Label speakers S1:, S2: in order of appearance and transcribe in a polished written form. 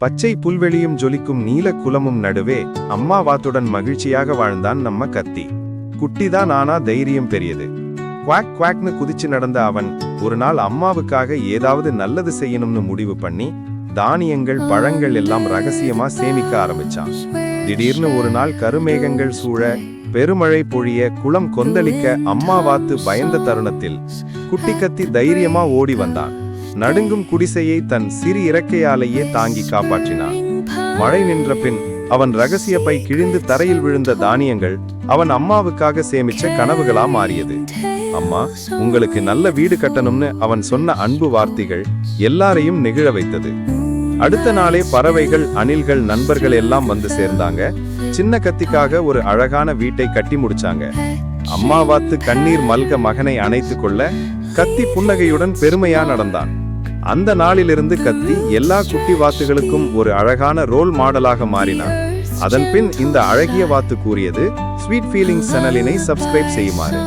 S1: பச்சை புல்வெளியும் ஜொலிக்கும் நீல குளமும் நடுவே அம்மா வாத்துடன் மகிழ்ச்சியாக வாழ்ந்தான் நம்ம கத்தி. குட்டிதான் ஆனா தைரியம் பெரியது. குவாக் குவாக்னு குதிச்சு நடந்த அவன் ஒரு நாள் அம்மாவுக்காக ஏதாவது நல்லது செய்யணும்னு முடிவு பண்ணி தானியங்கள் பழங்கள் எல்லாம் ரகசியமா சேமிக்க ஆரம்பிச்சான். திடீர்னு ஒரு நாள் கருமேகங்கள் சூழ பெருமழை பொழிய குளம் கொந்தளிக்க அம்மா வாத்து பயந்த தருணத்தில் குட்டி கத்தி தைரியமா ஓடி வந்தான். நடுங்கும் குடிசையை தன் சிறு இறக்கையாலேயே தாங்கி காப்பாற்றினான். மழை நின்ற பின் அவன் ரகசிய பை கிழிந்து தரையில் விழுந்த தானியங்கள் அவன் அம்மாவுக்காக சேமிச்ச கனவுகளா மாறியது. அம்மா, உங்களுக்கு நல்ல வீடு கட்டணும்னு அவன் சொன்ன அன்பு வார்த்தைகள் எல்லாரையும் நெகிழ வைத்தது. அடுத்த நாளே பறவைகள், அணில்கள், நண்பர்கள் எல்லாம் வந்து சேர்ந்தாங்க. சின்ன கத்திக்காக ஒரு அழகான வீட்டை கட்டி முடிச்சாங்க. அம்மா வாத்து கண்ணீர் மல்க மகனை அணைத்து கொள்ள கத்தி புன்னகையுடன் பெருமையா நடந்தான். அந்த நாளிலிருந்து கத்தி எல்லா குட்டி வாத்துகளுக்கும் ஒரு அழகான ரோல் மாடலாக மாறினான். அதன் பின் இந்த அழகிய வாத்து கூறியது, ஸ்வீட் ஃபீலிங்ஸ் சேனலினை சப்ஸ்கிரைப் செய்யுமாறு.